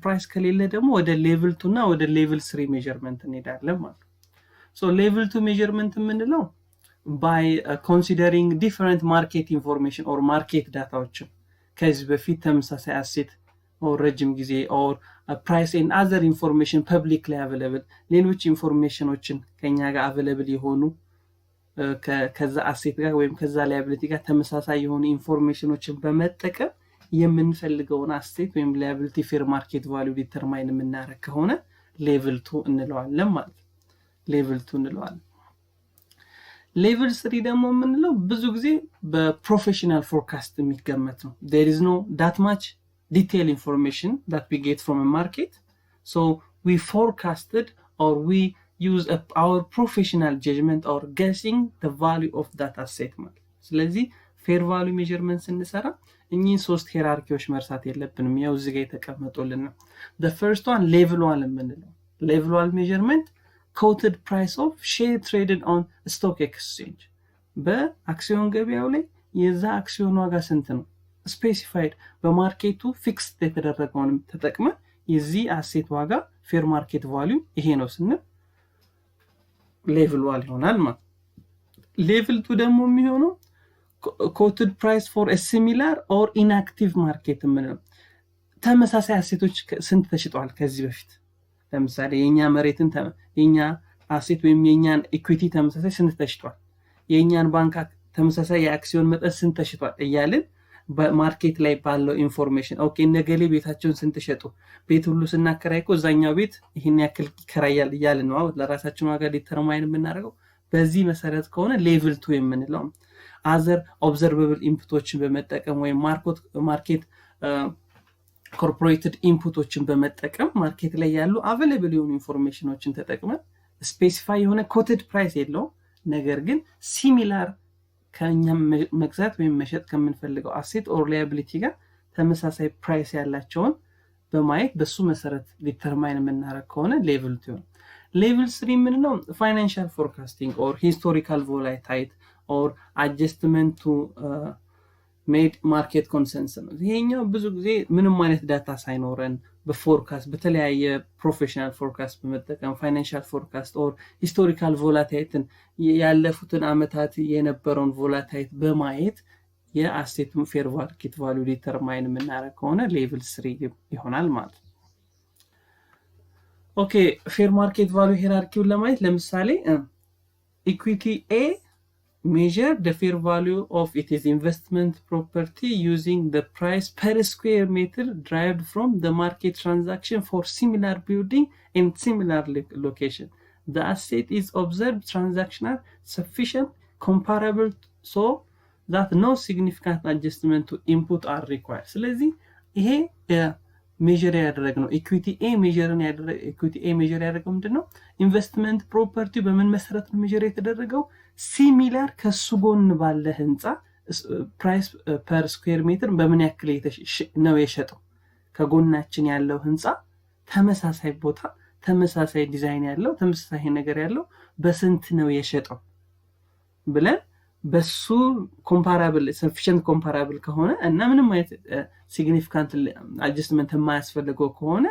price ከሌለ ደግሞ ወደ ሌቭል 2 እና ወደ ሌቭል 3 ሜዠርመንት እንሄዳለን ማለት ነው so level 2 ሜዠርመንት የምንለው by considering different market information or market dataዎችን ከዚህ በፊት ተመሳሳይ አሴት or ረጅም ጊዜ or price and other information publicly available ሌሎች ኢንፎርሜሽኖችን ከኛ ጋር available የሆኑ ከዛ አሴት ጋር ወይም ከዛ ላያቢሊቲ ጋር ተመሳሳይ የሆኑ ኢንፎርሜሽኖችን በመጠቀም የምንፈልገውን አሴት ወይም ላያቢሊቲ ፌር ማርኬት ቫልዩ ዲተርማይን የምናደርግ ከሆነ ሌቭል 2 እንለዋለን ማለት ሌቭል 2 እንለዋለን ሌቭል 3 ደግሞ የምንለው ብዙ ጊዜ በፕሮፌሽናል ፎርካስት የሚገመት ነው there is no that much detailed information that we get from a market so we forecasted or we use our professional judgment or guessing the value of that asset ማለት ስለዚህ ፌር ቫልዩ ሜዠርመንት ስንሰራ እኚህን ሶስት ሂራርኪዎች መርሳት የለብንም ያው እዚህ ጋር የተቀመጡልን the first one level 1 የምንለው level 1 measurement quoted price of share traded on stock exchange በአክሲዮን ገበያው ላይ የዛ አክሲዮን ዋጋ ስንት ነው ስፔሲፋይድ በማርኬቱ ፊክስድ የተደረገውን ተጠቅመን የዚህ አሴት ዋጋ ፌር ማርኬት ቫልዩ ይሄ ነው ስንል ሌቭል 1 ይሆናል ማለት ሌቭል 2 ደግሞ የሚሆነው quoted price for a similar or inactive market የምንለው ተመሳሳይ አሴቶች ስንት ተሽጠዋል ከዚህ በፊት ለምሳሌ የኛ መሬትን የኛ አሴት ወይም የኛን ኢኩዊቲ ተመሳሳይ ስንት ተሽጧል የኛን ባንክ ተመሳሳይ የአክሲዮን መጠን ስንት ተሽጧል እያልን በማርኬት ላይ ባለው ኢንፎርሜሽን ኦኬ ነገሌ ቤታቸውን ስንት ሸጡ ቤት ሁሉ ስናከራይኮ ዛኛው ቤት ይሄን ያክል ይከራያል እያልን ነው ለራሳችን ዋጋ ዲተርማይን የምናደርገው በዚህ መሰረት ከሆነ ሌቭል 2 የምንለው other observable inputoችን በመጠቀም ወይ ማርኬት ኮርፖሬትድ ኢንፑቶችን በመጠቀም ማርኬት ላይ ያሉ አቬሌብል የሆኑ ኢንፎርሜሽኖችን ተጠቅመን ስፔሲፋይ የሆነ ኮትድ ፕራይስ የለውም ነገር ግን ሲሚላር ከኛ መግዛት ወይም መሸጥ ከምንፈልገው አሴት ኦር ላያቢሊቲ ጋር ተመሳሳይ ፕራይስ ያላቸውን በማየት በሱ መሰረት ዲተርማይን የምናደርግ ከሆነ ሌቭል 2 ነው። ሌቭል 3 ምን ነው? ፋይናንሻል ፎርካስቲንግ ኦር ሂስቶሪካል ቮላታይል ኦር አጀስትመንት ቱ ሜድ ማርኬት ኮንሰንሰስ ነው። ይሄኛው ብዙ ጊዜ ምንም አይነት ዳታ ሳይኖረን በፎርካስት በተለያየ ፕሮፌሽናል ፎርካስት በመጠቀም ፋይናንሻል ፎርካስት ኦር ሂስቶሪካል ቮላታይልን ያለፉትን አመታት የነበረውን ቮላታይል በማየት የአሴቱን ፌር ማርኬት ቫልዩ ዲተርማይን የምናደርግ ከሆነ ሌቭል 3 ይሆናል ማለት ነው። ኦኬ ፌር ማርኬት ቫልዩ ሂራርኪውን ለማየት ለምሳሌ ኢኩዊቲ ኤ measure the fair value of its investment property using the price per square meter derived from the market transaction for similar building in similar location. The asset is observed transactional sufficient comparable so that no significant adjustment to input are required. ስለዚህ ይሄ ሜጀር ያደረግነው ኢኩዊቲ ኤ ሜጀር ያደረገው ምንድነው? ኢንቨስትመንት ፕሮፐርቲ በምን መሰረት ነው ሜጀር የተደረገው? ሲሚላር ከሱ ጎን ባለ ህንጻ ፕራይስ ፐር ስኩዌር ሜትር በምን ያክል ነው የሸጠው? ከጎናችን ያለው ህንጻ ተመሳሳይ ቦታ ተመሳሳይ ዲዛይን ያለው ተመሳሳይ ነገር ያለው በስንት ነው የሸጠው ብለን በሱ ኮምፓራብል ሰፊሽንት ኮምፓራብል ከሆነ እና ምንም አይነት ሲግኒፊካንት አጀስትመንት የማያስፈልገው ከሆነ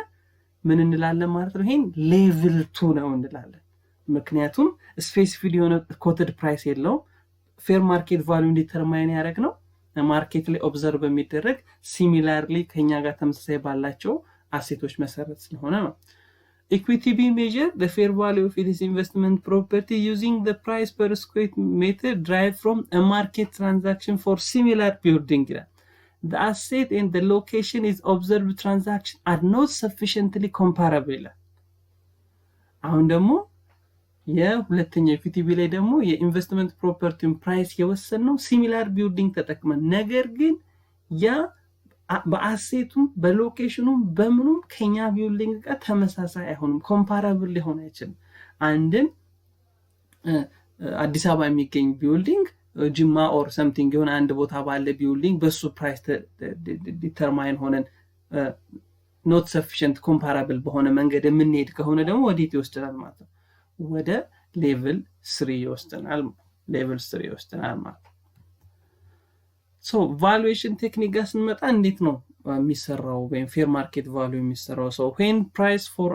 ምን እንላለን ማለት ነው? ይሄን ሌቭል 2 ነው እንላለን። ምክንያቱም ስፔሲፊክ የሆነ ኮትድ ፕራይስ የለውም። ፌር ማርኬት ቫልዩ ዲተርማይን ያደረግነው ማርኬት ላይ ኦብዘርቭ በሚደረግ ሲሚላርሊ ከኛ ጋር ተመሳሳይ ባላቸው አሴቶች መሰረት ስለሆነ ነው። Equity B measure the fair value of its investment property using the price per square meter derived from a market transaction for similar building. The asset and the location is observed transaction are not sufficiently comparable. አሁን ደግሞ የሁለተኛ ኢኩዊቲ ቢ ላይ ደግሞ የኢንቨስትመንት ፕሮፐርቲን ፕራይስ የወሰነው ሲሚላር ቢልዲንግ ተጠቅመን ነገር ግን ያ በአሴቱም በሎኬሽኑም በምኑም ከኛ ቢልዲንግ ጋር ተመሳሳይ አይሆንም፣ ኮምፓራብል ሊሆን አይችልም። አንድን አዲስ አበባ የሚገኝ ቢልዲንግ ጅማ ኦር ሰምቲንግ የሆነ አንድ ቦታ ባለ ቢልዲንግ በሱ ፕራይስ ዲተርማይን ሆነን ኖት ሰፊሽንት ኮምፓራብል በሆነ መንገድ የምንሄድ ከሆነ ደግሞ ወዴት ይወስደናል ማለት ነው? ወደ ሌቭል 3 ይወስደናል ማለት ነው። ሶ ቫሉዌሽን ቴክኒክ ጋር ስንመጣ እንዴት ነው የሚሰራው ወይም ፌር ማርኬት ቫልዩ የሚሰራው? ሶ when price for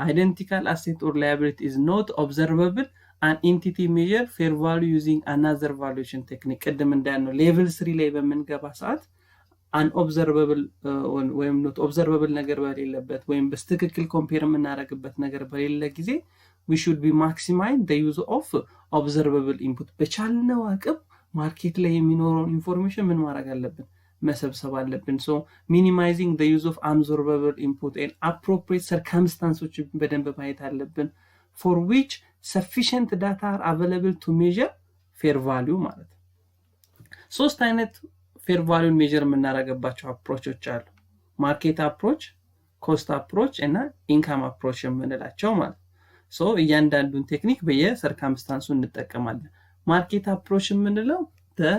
identical asset or liability is not observable an entity measure fair value using another valuation technique. ቀደም እንዳልነው ሌቭል 3 ላይ በመንገባ ሰዓት unobservable ወይም not observable ነገር በሌለበት ወይም በስትክክል ኮምፔር የምናደርግበት ነገር በሌለ ጊዜ we should be maximize the use of observable input. በቻልነው አቅም ማርኬት ላይ የሚኖረውን ኢንፎርሜሽን ምን ማድረግ አለብን? መሰብሰብ አለብን። ሶ ሚኒማይዚንግ the use of observable input and appropriate circumstances በደንብ ማየት አለብን for which sufficient data are available to measure fair value ማለት ነው። ሶስት አይነት ፌር ቫልዩን ሜጀር የምናደርግባቸው አፕሮቾች አሉ። ማርኬት አፕሮች፣ ኮስት አፕሮች እና ኢንካም አፕሮች የምንላቸው ማለት ነው። ሶ እያንዳንዱን ቴክኒክ በየሰርከምስታንሱ እንጠቀማለን። ማርኬት አፕሮች የምንለው the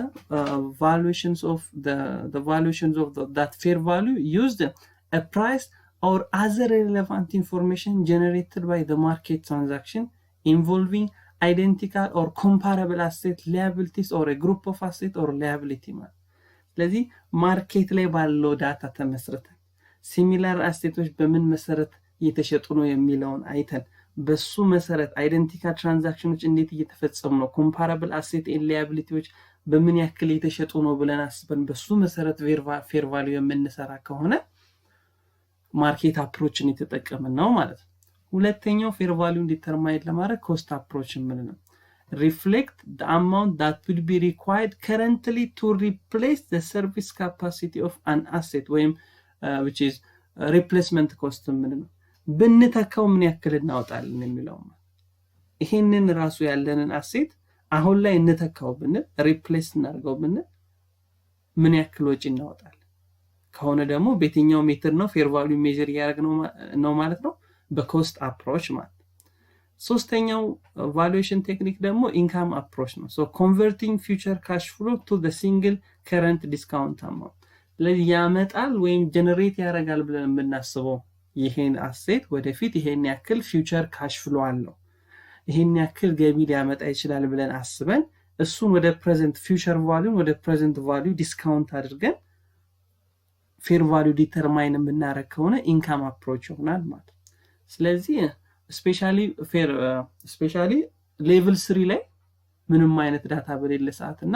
valuations of that fair value used a price or other relevant information generated by the market transaction involving identical or comparable asset liabilities or a group of asset or liability ማለት። ስለዚህ ማርኬት ላይ ባለው ዳታ ተመስርተን ሲሚላር አሴቶች በምን መሰረት እየተሸጡ ነው የሚለውን አይተን በሱ መሰረት አይደንቲካል ትራንዛክሽኖች እንዴት እየተፈጸሙ ነው፣ ኮምፓራብል አሴት ኤንድ ላያቢሊቲዎች በምን ያክል እየተሸጡ ነው ብለን አስበን በሱ መሰረት ፌር ቫልዩ የምንሰራ ከሆነ ማርኬት አፕሮችን እየተጠቀምን ነው ማለት ነው። ሁለተኛው ፌር ቫልዩን ዲተርማይን ለማድረግ ኮስት አፕሮች የምንለው reflect the amount that will be required currently to replace the service capacity of an asset ወይም which is replacement cost የምንለው ብንተካው ምን ያክል እናወጣለን የሚለው ይሄንን ራሱ ያለንን አሴት አሁን ላይ እንተካው ብንል ሪፕሌስ እናርገው ብንል ምን ያክል ወጪ እናወጣለን? ከሆነ ደግሞ በየትኛው ሜትድ ነው ፌር ቫልዩ ሜጀር ያደረግነው ነው ማለት ነው በኮስት አፕሮች ማለት። ሶስተኛው ቫሉዌሽን ቴክኒክ ደግሞ ኢንካም አፕሮች ነው። ሶ ኮንቨርቲንግ ፊውቸር ካሽ ፍሎ ቱ ዘ ሲንግል ከረንት ዲስካውንት አማውንት ስለዚህ ያመጣል ወይም ጀነሬት ያደርጋል ብለን የምናስበው ይሄን አሴት ወደፊት ይሄን ያክል ፊውቸር ካሽ ፍሎ አለው ይሄን ያክል ገቢ ሊያመጣ ይችላል ብለን አስበን እሱን ወደ ፕሬዘንት ፊውቸር ቫልዩን ወደ ፕሬዘንት ቫልዩ ዲስካውንት አድርገን ፌር ቫልዩ ዲተርማይን የምናደርግ ከሆነ ኢንካም አፕሮች ይሆናል ማለት። ስለዚህ ስፔሻሊ ሌቭል 3 ላይ ምንም አይነት ዳታ በሌለ ሰዓት እና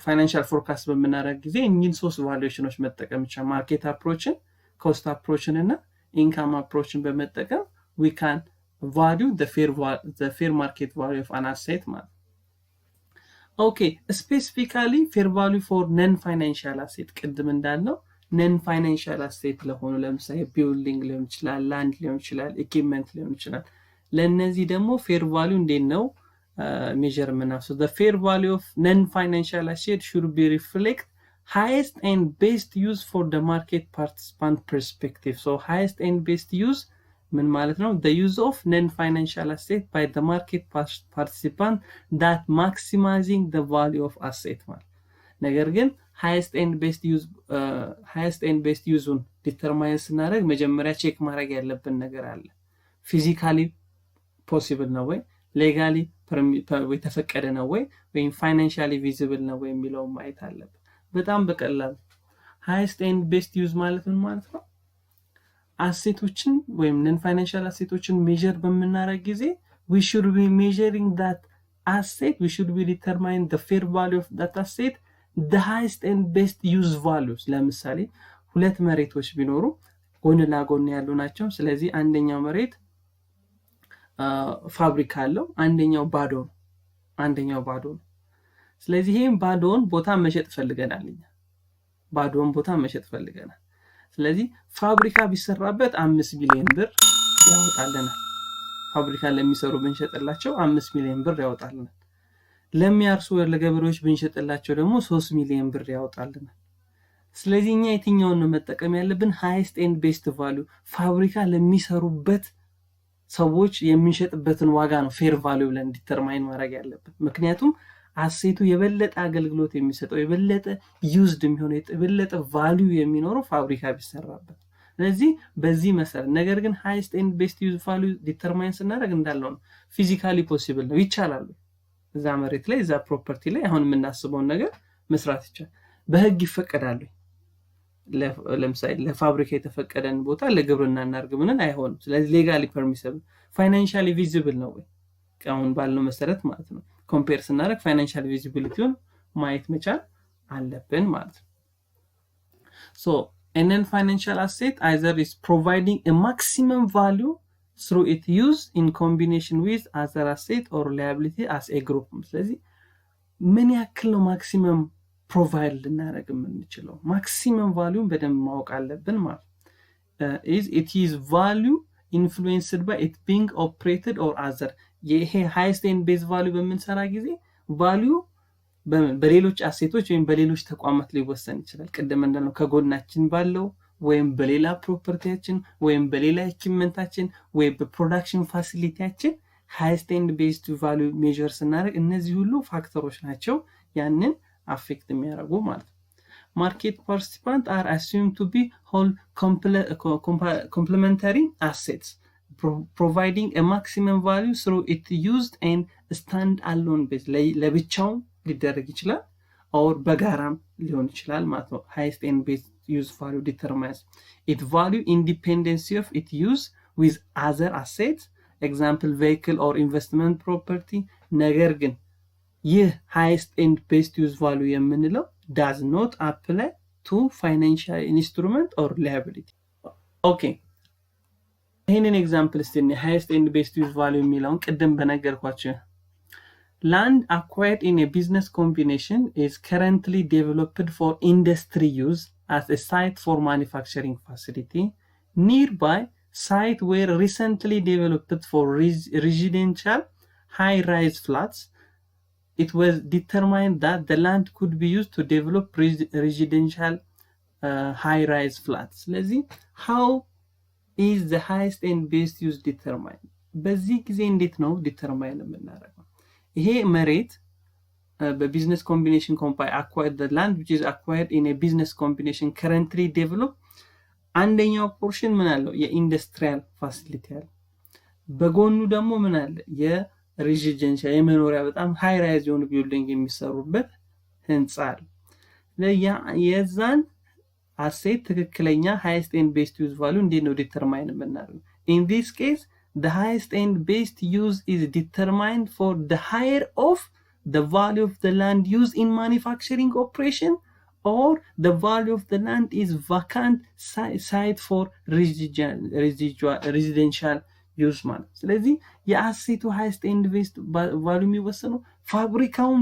ፋይናንሻል ፎርካስት በምናደርግ ጊዜ እኚህን 3 ቫሉዌሽኖች መጠቀም ይቻላል። ማርኬት አፕሮችን፣ ኮስት አፕሮችን እና ኢንካም አፕሮችን በመጠቀም we can value the fair market value of an asset ማለት። ኦኬ ስፔሲፊካሊ ፌር ቫልዩ ፎር ነን ፋይናንሻል አሴት ቅድም እንዳልነው ነን ፋይናንሻል አሴት ለሆኑ ለምሳሌ ቢልዲንግ ሊሆን ይችላል፣ ላንድ ሊሆን ይችላል፣ ኢኩዊፕመንት ሊሆን ይችላል። ለነዚህ ደግሞ ፌር ቫልዩ እንዴት ነው ሜጀር የምናደርገው? the fair value of non-financial asset should be reflect highest and best use for the market participant perspective. so highest and best use ምን ማለት ነው? the use of non-financial asset by the market participant that maximizing the value of asset ማለት ነገር ግን highest and best use ዲተርማይን ስናደርግ መጀመሪያ ቼክ ማድረግ ያለብን ነገር አለ። ፊዚካሊ ፖሲብል ነው ወይ፣ ሌጋሊ የተፈቀደ ነው ወይ፣ ወይም ፋይናንሻሊ ቪዚብል ነው ወይ የሚለው ማየት አለብን። በጣም በቀላሉ highest and best use ማለት ምን ማለት ነው? አሴቶችን ወይም ነን ፋይናንሻል አሴቶችን ሜጀር በምናደርግ ጊዜ we should be measuring that asset, we should be determining the fair value of that asset, the highest and best use values. ለምሳሌ ሁለት መሬቶች ቢኖሩ ጎን ለጎን ያሉ ናቸው። ስለዚህ አንደኛው መሬት ፋብሪካ አለው፣ አንደኛው ባዶ ነው። ስለዚህ ይሄን ባዶውን ቦታ መሸጥ ፈልገናል። ስለዚህ ፋብሪካ ቢሰራበት 5 ሚሊዮን ብር ያወጣልናል። ፋብሪካ ለሚሰሩ ብንሸጥላቸው 5 ሚሊዮን ብር ያወጣልናል። ለሚያርሱ ለገበሬዎች ብንሸጥላቸው ደግሞ 3 ሚሊዮን ብር ያወጣልናል። ስለዚህ እኛ የትኛውን ነው መጠቀም ያለብን? highest and best value ፋብሪካ ለሚሰሩበት ሰዎች የሚሸጥበትን ዋጋ ነው ፌር ቫልዩ ብለን ዲተርማይን ማድረግ ያለብን። ምክንያቱም አሴቱ የበለጠ አገልግሎት የሚሰጠው የበለጠ ዩዝድ የሚሆነው የበለጠ ቫልዩ የሚኖረው ፋብሪካ ቢሰራበት። ስለዚህ በዚህ መሰረት ነገር ግን highest and best use value ዲተርማይን ስናደርግ እንዳለው ነው ፊዚካሊ ፖሲብል ነው ይቻላል። እዛ መሬት ላይ እዛ ፕሮፐርቲ ላይ አሁን የምናስበውን ነገር መስራት ይቻላል። በህግ ይፈቀዳል። ለምሳሌ ለፋብሪካ የተፈቀደን ቦታ ለግብርና እናርግ ምንን አይሆንም። ስለዚህ ሌጋሊ ፐርሚሲብል ፋይናንሻሊ ቪዚብል ነው ወይ አሁን ባለው መሰረት ማለት ነው። ኮምፔር ስናደርግ ፋይናንሻል ቪዚቢሊቲውን ማየት መቻል አለብን ማለት ነው። so a non-financial asset either is providing a maximum value through its use in combination with other asset or liability as a group. ስለዚህ ምን ያክል ነው ማክሲመም ፕሮቫይድ ልናደርግ የምንችለው? ማክሲመም ቫልዩን በደንብ ማወቅ አለብን ማለት it is value influenced by it being operated or other. ይሄ highest and best value በምንሰራ ጊዜ ቫልዩ በሌሎች አሴቶች ወይም በሌሎች ተቋማት ሊወሰን ይችላል። ቅድም እንዳልነው ከጎናችን ባለው ወይም በሌላ ፕሮፐርቲያችን ወይም በሌላ ኢኩዊፕመንታችን ወይም በፕሮዳክሽን ፋሲሊቲያችን highest and best value measure ስናደርግ እነዚህ ሁሉ ፋክተሮች ናቸው ያንን አፌክት የሚያደርጉ ማለት ነው። ማርኬት ፓርቲሲፓንት are assumed to be whole complementary assets providing a maximum value through it used and stand alone base. ለብቻው ሊደረግ ይችላል or በጋራም ሊሆን ይችላል ማለት ነው። highest and best use value determines it value independency of its use with other assets, example vehicle or investment property. ነገር ግን ይህ highest and best use value የምንለው does not apply to financial instrument or liability. okay ይሄንን ኤግዛምፕል እስቲ highest and best use value የሚለውን ቅድም በነገርኳችሁ land acquired in a business combination is currently developed for industry use as a site for manufacturing facility. Nearby site were recently developed for residential high-rise flats. It was determined that the land could be used to develop residential high rise flat ስለዚህ how is the highest and best use determined በዚህ ጊዜ እንዴት ነው ዲተርማይን የምናደርገው ይሄ መሬት በቢዝነስ ኮምቢኔሽን ኮምፓኒ acquired the land which is acquired in a business combination currently developed አንደኛው ፖርሽን ምን አለው የኢንዱስትሪያል ፋሲሊቲ አለ በጎኑ ደግሞ ምን አለ የሬዚደንሻል የመኖሪያ በጣም ሃይ ራይዝ የሆኑ ቢልዲንግ የሚሰሩበት ህንጻ አለ የዛን አሴት ትክክለኛ highest and best use value እንዴት ነው ዲተርማይን የምናደርገው in this case the highest and best use is determined for the higher of the value of the land used in manufacturing operation or the value of the land is vacant site for residential use ማለት ስለዚህ የአሴቱ highest and best value የሚወሰነው ፋብሪካውን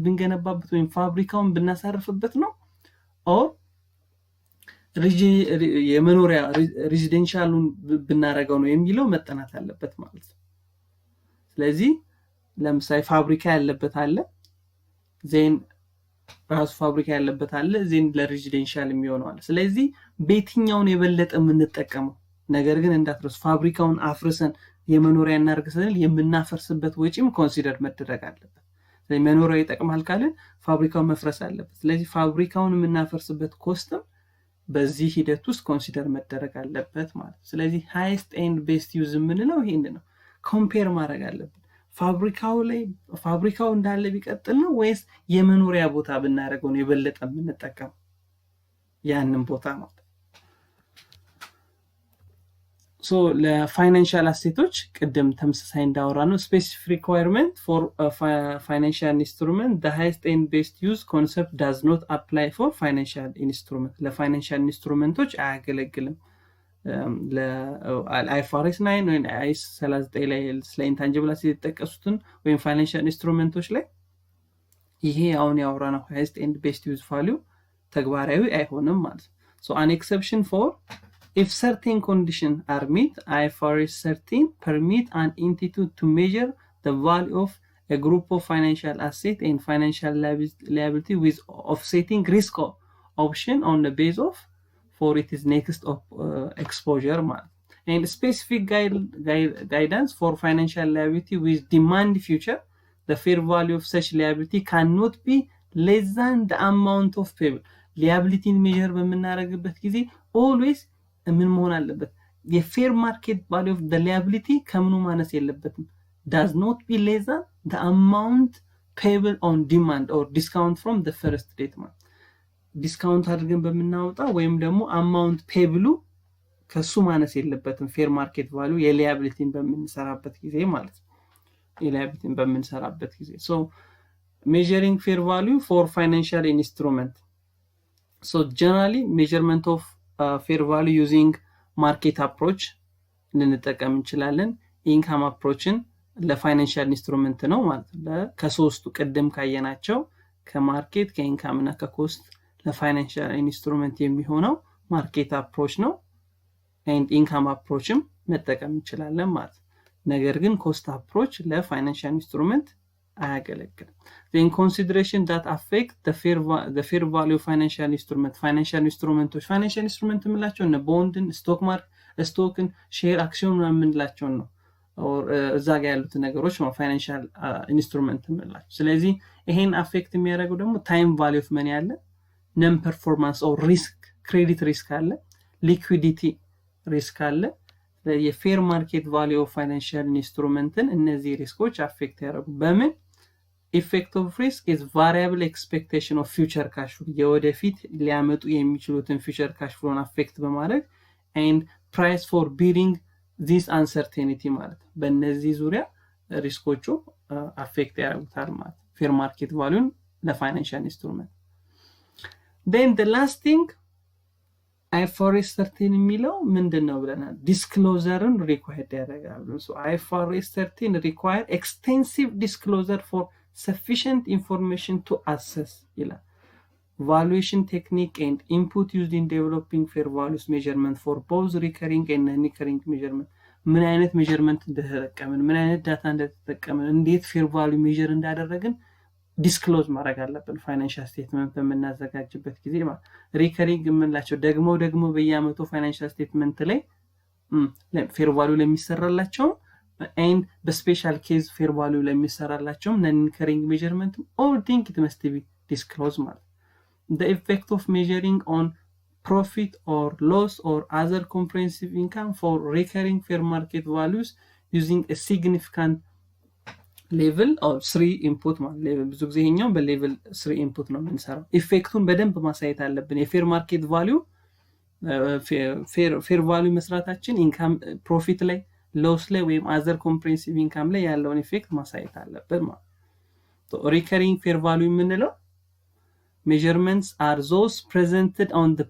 ብንገነባበት ወይም ፋብሪካውን ብናሳርፍበት ነው or የመኖሪያ ሬዚደንሻሉን ብናረጋው ነው የሚለው መጠናት አለበት ማለት ነው ስለዚህ ለምሳሌ ፋብሪካ ያለበት አለ ዜን ራሱ ፋብሪካ ያለበት አለ ዜን ለሬዚደንሻል የሚሆነው አለ ስለዚህ በየትኛውን የበለጠ የምንጠቀመው ነገር ግን እንዳትረሱ ፋብሪካውን አፍርሰን የመኖሪያ እናርገሰን የምናፈርስበት ወጪም ኮንሲደር መደረግ አለበት ስለዚህ መኖሪያ ይጠቅማል ካልን ፋብሪካው መፍረስ አለበት ስለዚህ ፋብሪካውን የምናፈርስበት ኮስትም በዚህ ሂደት ውስጥ ኮንሲደር መደረግ አለበት ማለት ስለዚህ highest and best use የምንለው ይሄን ነው ኮምፔር ማድረግ አለበት ፋብሪካው እንዳለ ቢቀጥል ነው ወይስ የመኖሪያ ቦታ ብናረጋው ነው የበለጠ የምንጠቀም ያንን ቦታ ማለት so ለፋይናንሻል አሴቶች ቅድም ተመሳሳይ እንዳወራ ነው specific requirement for financial instrument the highest and best use concept does not apply for financial instrument ለፋይናንሻል ኢንስትሩመንቶች አያገለግልም IFRS 9 ወይ IAS 39 ላይ ስለ intangible assets የተጠቀሱትን ወይም ፋይናንሻል ኢንስትሩመንቶች ላይ ይሄ አሁን ያወራነው highest and best use value ተግባራዊ አይሆንም ማለት so an exception for if certain conditions are met IFRS 13 permit an entity to measure the value of a group of financial assets and financial liability with offsetting risk option on the base of for it is next of exposure and specific guidance for financial liability with demand future the fair value of such liability cannot be less than the amount of payable liability measure በመናረግበት ጊዜ always ምን መሆን አለበት የፌር ማርኬት value of the liability ከምኑ ማነስ የለበትም does not be less than the amount payable on demand or discount from the first date ዲስካውንት አድርገን በመናወጣ ወይም ደግሞ አማውንት ፔብሉ ከሱ ማነስ የለበትም ፌር ማርኬት ቫልዩ የሊያቢሊቲን በመንሰራበት ጊዜ ማለት ነው የሊያቢሊቲን በመንሰራበት ጊዜ so measuring fair value for financial instrument so generally measurement of fair value using market approach ልንጠቀም እንችላለን income approachን ለፋይናንሻል ኢንስትሩመንት ነው ማለት ነው ከሶስቱ ቀደም ካየናቸው ከማርኬት ከኢንካም እና ከኮስት ለፋይናንሻል ኢንስትሩመንት የሚሆነው ማርኬት አፕሮች ነው and income approachም መጠቀም እንችላለን ማለት ነገር ግን ኮስት አፕሮች ለፋይናንሻል ኢንስትሩመንት አያገለግልም then consideration that affect the fair value of financial instrument ምንላቸው ነው ቦንድን ስቶክን ሼር አክሲዮን ምንላቸው ነው or እዛ ጋር ያሉት ነገሮች ነው ፋይናንሻል ኢንስትሩመንት ምንላቸው ስለዚህ ይሄን አፌክት የሚያደርገው ደግሞ ታይም ቫልዩ ኦፍ መኒ አለ non performance or risk credit risk አለ liquidity risk አለ የፌር ማርኬት ቫልዩ ኦፍ ፋይናንሻል ኢንስትሩመንትን እነዚህ ሪስኮች አፌክት ያደርጉ በምን effect of risk is variable expectation of future cash flow የወደፊት ሊያመጡ የሚችሉትን future cash flow አፌክት በማድረግ and price for bearing this uncertainty ማለት በእነዚህ ዙሪያ ሪስኮቹ አፌክት ያደርጉታል ማለት ፌር ማርኬት ቫልዩን ለፋይናንሻል ኢንስትሩመንት then the last thing IFRS 13 የሚለው ምንድነው ብለናል disclosureን required ያደርጋል so IFRS 13 require extensive disclosure for sufficient information to assess ይላል valuation technique and input used in developing fair values measurement for both recurring and non-recurring measurement ምን አይነት measurement እንደተጠቀምን ምን አይነት ዳታ እንደተጠቀምን እንዴት fair value measure እንዳደረግን ዲስክሎዝ ማድረግ አለብን ፋይናንሻል ስቴትመንት በመናዘጋጅበት ጊዜ ማለት ሪከሪንግ የምንላቸው ደግሞ በየአመቱ ፋይናንሻል ስቴትመንት ላይ ፌር ቫልዩ ለሚሰራላቸው and በስፔሻል ኬዝ ፌር ቫልዩ ለሚሰራላቸው ነን ሪከሪንግ ሜዠርመንት all thing it must be disclosed ማለት the effect of measuring on profit or loss or other comprehensive income for recurring fair market values using a significant level or 3 input ማለት level ብዙ ጊዜ ይሄኛው በሌቭል 3 input ነው የምንሰራው ኢፌክቱን በደንብ ማሳየት አለብን የፌር ማርኬት ቫልዩ ፌር ቫልዩ መስራታችን ኢንካም ፕሮፊት ላይ ሎስ ላይ ወይም other comprehensive income ላይ ያለውን ኢፌክት ማሳየት አለብን ማለት recurring fair value የምንለው measurements are those presented on the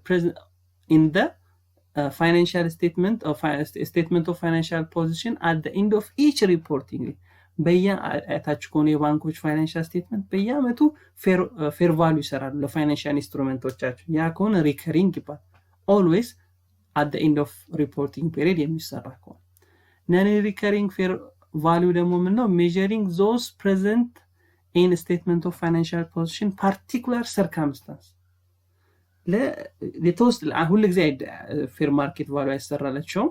in the financial statement of financial position at the end of each reporting በየአታች ኮን የባንኮች ፋይናንሻል ስቴትመንት በየአመቱ ፌር ቫልዩ ይሰራሉ ለፋይናንሻል ኢንስትሩመንቶቻቸው ያ ከሆነ ሪከሪንግ ይባላል always at the end of reporting period የሚሰራ ከሆነ non recurring fair value ደግሞ ምን ነው measuring those present in statement of financial position particular circumstance ለተወስድ ሁሉ ጊዜ ፌር ማርኬት ቫልዩ አይሰራላቸው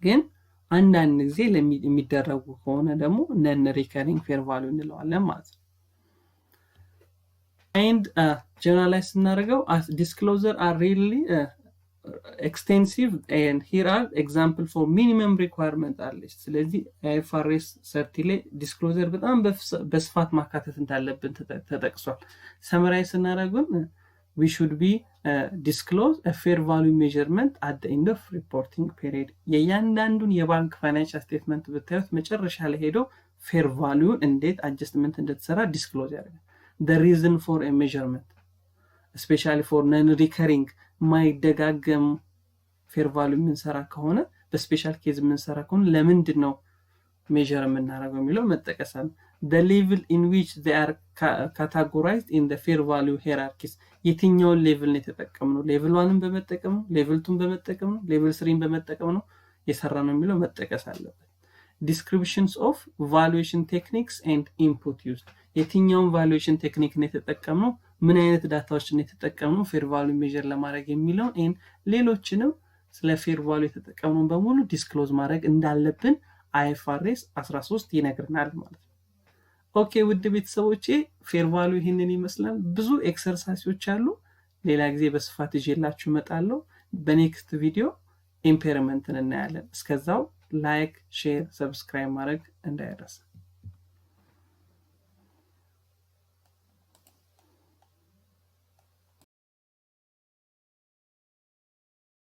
ግን አንዳንድ ጊዜ ለሚደረጉ ከሆነ ደግሞ ነን ሪከሪንግ ፌር ቫልዩ እንለዋለን ማለት ነው and generalize እናደርገው as disclosure are really extensive and here are example for minimum requirement at least ስለዚህ IFRS 30 ላይ disclosure በጣም በስፋት ማካተት እንዳለብን ተጠቅሷል summarize እናደርገው we should be disclose a fair value measurement at the end of reporting period የያንዳንዱን የባንክ ፋይናንሻል ስቴትመንት ብታዩት መጨረሻ ላይ ሄዶ fair value እንዴት adjustment እንደተሰራ disclose ያደርጋል the reason for a measurement especially for non recurring ማይደጋገም fair value የምንሰራ ከሆነ በስፔሻል ኬዝ የምንሰራ ከሆነ ለምንድን ነው ሜዠር የምናደርገው የሚለው መጠቀሳል the level in which they are categorized in the fair value hierarchies የትኛው ሌቭል ነው የተጠቀምነው ሌቭል 1ን በመጠቀም ነው ሌቭል 2ን በመጠቀም ነው ሌቭል 3ን በመጠቀም ነው የሰራነው የሚለው መጠቀስ አለበት descriptions of valuation techniques and input used የትኛውን valuation ቴክኒክ ነው የተጠቀምነው ምን አይነት ዳታዎችን የተጠቀምነው ፌር ቫልዩ ሜዠር ለማድረግ የሚለው ሌሎችንም ስለ ፌር ቫልዩ የተጠቀምነው በሙሉ ዲስክሎዝ ማድረግ እንዳለብን IFRS 13 ይነግረናል ማለት ነው ኦኬ ውድ ቤተሰቦቼ ፌር ቫልዩ ይሄንን ይመስላል ብዙ ኤክሰርሳይሶች አሉ ሌላ ጊዜ በስፋት ይዤላችሁ እመጣለሁ በኔክስት ቪዲዮ ኢምፔርመንትን እናያለን እስከዛው ላይክ ሼር ሰብስክራይብ ማድረግ እንዳይረሳ